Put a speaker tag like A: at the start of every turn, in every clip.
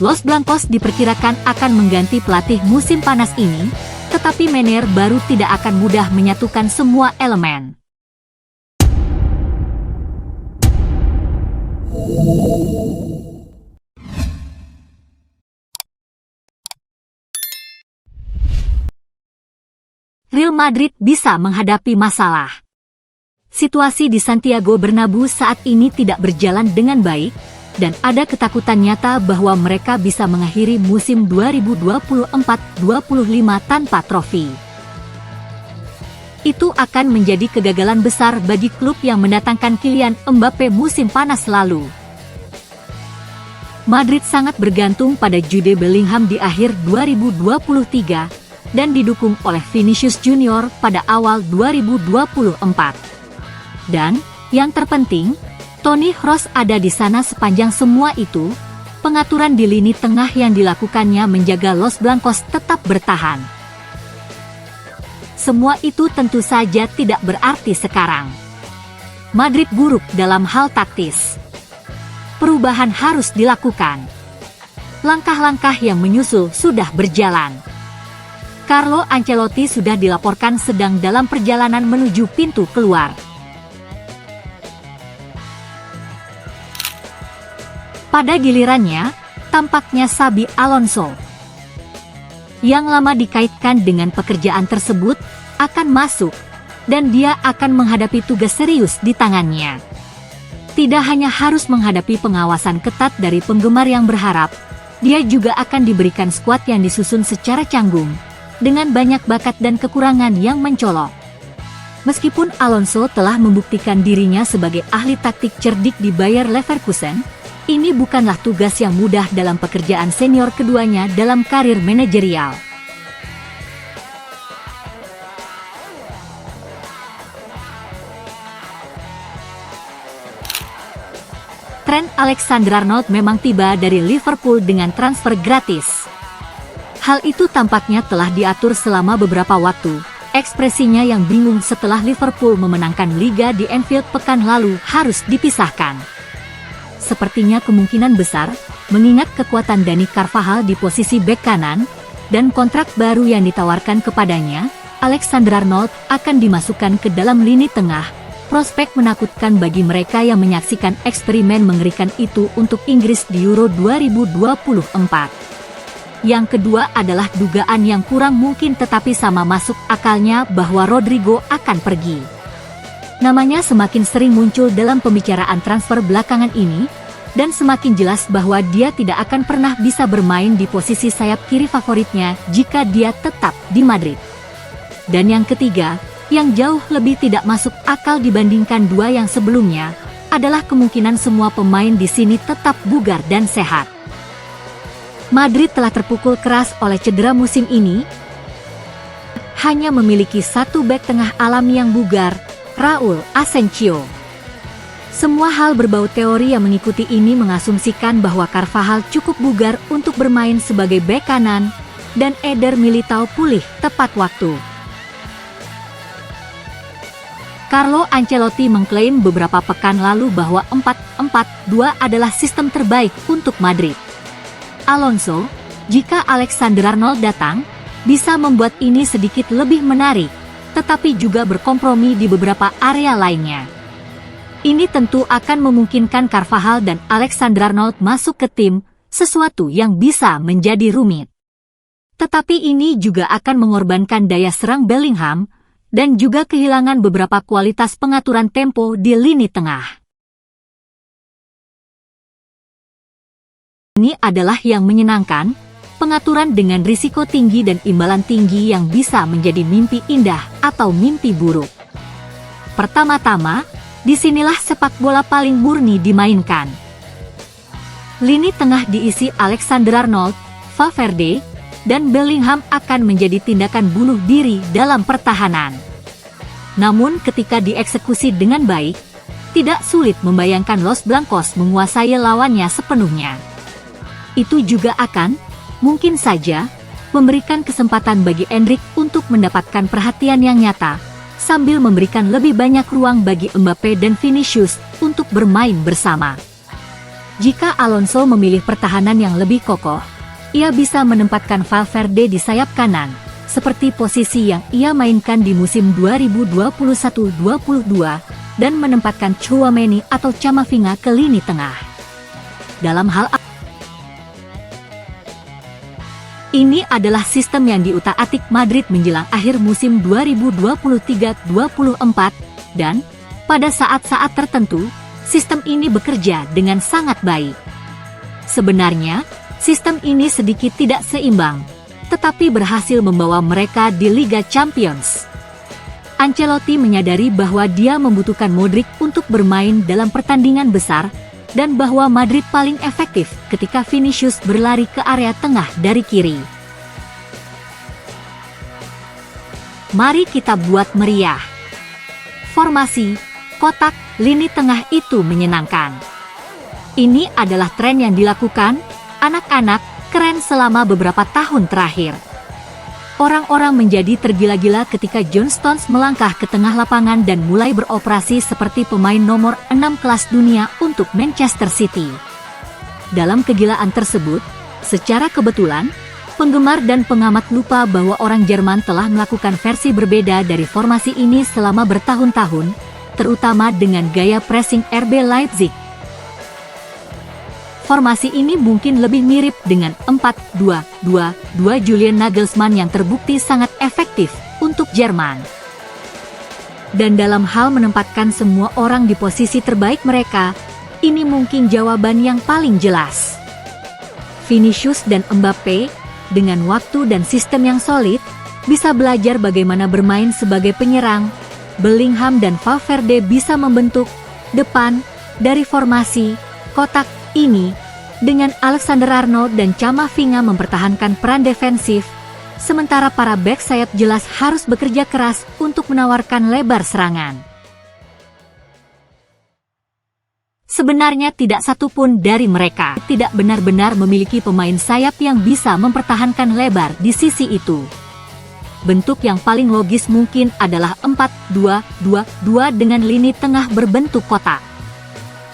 A: Los Blancos diperkirakan akan mengganti pelatih musim panas ini, tetapi Mener baru tidak akan mudah menyatukan semua elemen. Real Madrid bisa menghadapi masalah. Situasi di Santiago Bernabeu saat ini tidak berjalan dengan baik, dan ada ketakutan nyata bahwa mereka bisa mengakhiri musim 2024-25 tanpa trofi. Itu akan menjadi kegagalan besar bagi klub yang mendatangkan Kylian Mbappe musim panas lalu. Madrid sangat bergantung pada Jude Bellingham di akhir 2023, dan didukung oleh Vinicius Junior pada awal 2024. Dan, yang terpenting, Toni Kroos ada di sana sepanjang semua itu. Pengaturan di lini tengah yang dilakukannya menjaga Los Blancos tetap bertahan. Semua itu tentu saja tidak berarti sekarang Madrid buruk dalam hal taktis. Perubahan harus dilakukan. Langkah-langkah yang menyusul sudah berjalan. Carlo Ancelotti sudah dilaporkan sedang dalam perjalanan menuju pintu keluar. Pada gilirannya, tampaknya Xabi Alonso, yang lama dikaitkan dengan pekerjaan tersebut, akan masuk, dan dia akan menghadapi tugas serius di tangannya. Tidak hanya harus menghadapi pengawasan ketat dari penggemar yang berharap, dia juga akan diberikan skuad yang disusun secara canggung, dengan banyak bakat dan kekurangan yang mencolok. Meskipun Alonso telah membuktikan dirinya sebagai ahli taktik cerdik di Bayer Leverkusen, ini bukanlah tugas yang mudah dalam pekerjaan senior keduanya dalam karir manajerial. Trent Alexander-Arnold memang tiba dari Liverpool dengan transfer gratis. Hal itu tampaknya telah diatur selama beberapa waktu. Ekspresinya yang bingung setelah Liverpool memenangkan Liga di Anfield pekan lalu harus dipisahkan. Sepertinya kemungkinan besar, mengingat kekuatan Dani Carvajal di posisi bek kanan, dan kontrak baru yang ditawarkan kepadanya, Alexander-Arnold akan dimasukkan ke dalam lini tengah. Prospek menakutkan bagi mereka yang menyaksikan eksperimen mengerikan itu untuk Inggris di Euro 2024. Yang kedua adalah dugaan yang kurang mungkin tetapi sama masuk akalnya bahwa Rodrigo akan pergi. Namanya semakin sering muncul dalam pembicaraan transfer belakangan ini, dan semakin jelas bahwa dia tidak akan pernah bisa bermain di posisi sayap kiri favoritnya jika dia tetap di Madrid. Dan yang ketiga, yang jauh lebih tidak masuk akal dibandingkan dua yang sebelumnya, adalah kemungkinan semua pemain di sini tetap bugar dan sehat. Madrid telah terpukul keras oleh cedera musim ini. Hanya memiliki satu bek tengah alami yang bugar, Raúl Asensio. Semua hal berbau teori yang mengikuti ini mengasumsikan bahwa Carvajal cukup bugar untuk bermain sebagai bek kanan, dan Eder Militao pulih tepat waktu. Carlo Ancelotti mengklaim beberapa pekan lalu bahwa 4-4-2 adalah sistem terbaik untuk Madrid. Alonso, jika Alexander-Arnold datang, bisa membuat ini sedikit lebih menarik, tetapi juga berkompromi di beberapa area lainnya. Ini tentu akan memungkinkan Carvajal dan Alexander-Arnold masuk ke tim, sesuatu yang bisa menjadi rumit. Tetapi ini juga akan mengorbankan daya serang Bellingham, dan juga kehilangan beberapa kualitas pengaturan tempo di lini tengah. Ini adalah yang menyenangkan, pengaturan dengan risiko tinggi dan imbalan tinggi yang bisa menjadi mimpi indah atau mimpi buruk. Pertama-tama, disinilah sepak bola paling murni dimainkan. Lini tengah diisi Alexander-Arnold, Valverde, dan Bellingham akan menjadi tindakan bunuh diri dalam pertahanan. Namun ketika dieksekusi dengan baik, tidak sulit membayangkan Los Blancos menguasai lawannya sepenuhnya. Itu juga akan, mungkin saja, memberikan kesempatan bagi Endrick untuk mendapatkan perhatian yang nyata, sambil memberikan lebih banyak ruang bagi Mbappe dan Vinicius untuk bermain bersama. Jika Alonso memilih pertahanan yang lebih kokoh, ia bisa menempatkan Valverde di sayap kanan, seperti posisi yang ia mainkan di musim 2021-22, dan menempatkan Tchouaméni atau Camavinga ke lini tengah. Dalam hal ini adalah sistem yang diutak-atik Madrid menjelang akhir musim 2023-24, dan pada saat-saat tertentu, sistem ini bekerja dengan sangat baik. Sebenarnya, sistem ini sedikit tidak seimbang, tetapi berhasil membawa mereka di Liga Champions. Ancelotti menyadari bahwa dia membutuhkan Modric untuk bermain dalam pertandingan besar, dan bahwa Madrid paling efektif ketika Vinicius berlari ke area tengah dari kiri. Mari kita buat meriah. Formasi, kotak, lini tengah itu menyenangkan. Ini adalah tren yang dilakukan anak-anak keren selama beberapa tahun terakhir. Orang-orang menjadi tergila-gila ketika John Stones melangkah ke tengah lapangan dan mulai beroperasi seperti pemain nomor 6 kelas dunia untuk Manchester City. Dalam kegilaan tersebut, secara kebetulan, penggemar dan pengamat lupa bahwa orang Jerman telah melakukan versi berbeda dari formasi ini selama bertahun-tahun, terutama dengan gaya pressing RB Leipzig. Formasi ini mungkin lebih mirip dengan 4-2-2-2 Julian Nagelsmann yang terbukti sangat efektif untuk Jerman. Dan dalam hal menempatkan semua orang di posisi terbaik mereka, ini mungkin jawaban yang paling jelas. Vinicius dan Mbappe, dengan waktu dan sistem yang solid, bisa belajar bagaimana bermain sebagai penyerang. Bellingham dan Valverde bisa membentuk depan dari formasi kotak ini, dengan Alexander-Arnold dan Camavinga mempertahankan peran defensif, sementara para bek sayap jelas harus bekerja keras untuk menawarkan lebar serangan. Sebenarnya tidak satupun dari mereka tidak benar-benar memiliki pemain sayap yang bisa mempertahankan lebar di sisi itu. Bentuk yang paling logis mungkin adalah 4-2-2-2 dengan lini tengah berbentuk kotak.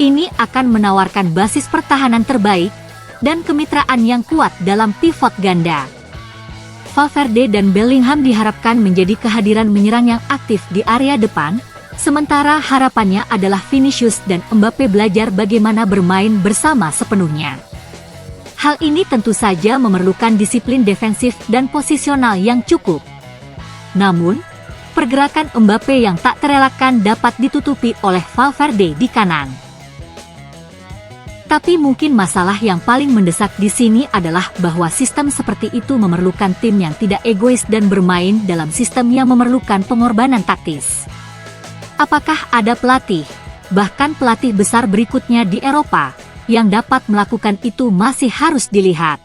A: Ini akan menawarkan basis pertahanan terbaik dan kemitraan yang kuat dalam pivot ganda. Valverde dan Bellingham diharapkan menjadi kehadiran menyerang yang aktif di area depan, sementara harapannya adalah Vinicius dan Mbappe belajar bagaimana bermain bersama sepenuhnya. Hal ini tentu saja memerlukan disiplin defensif dan posisional yang cukup. Namun, pergerakan Mbappe yang tak terelakkan dapat ditutupi oleh Valverde di kanan. Tapi mungkin masalah yang paling mendesak di sini adalah bahwa sistem seperti itu memerlukan tim yang tidak egois dan bermain dalam sistem yang memerlukan pengorbanan taktis. Apakah ada pelatih, bahkan pelatih besar berikutnya di Eropa, yang dapat melakukan itu masih harus dilihat.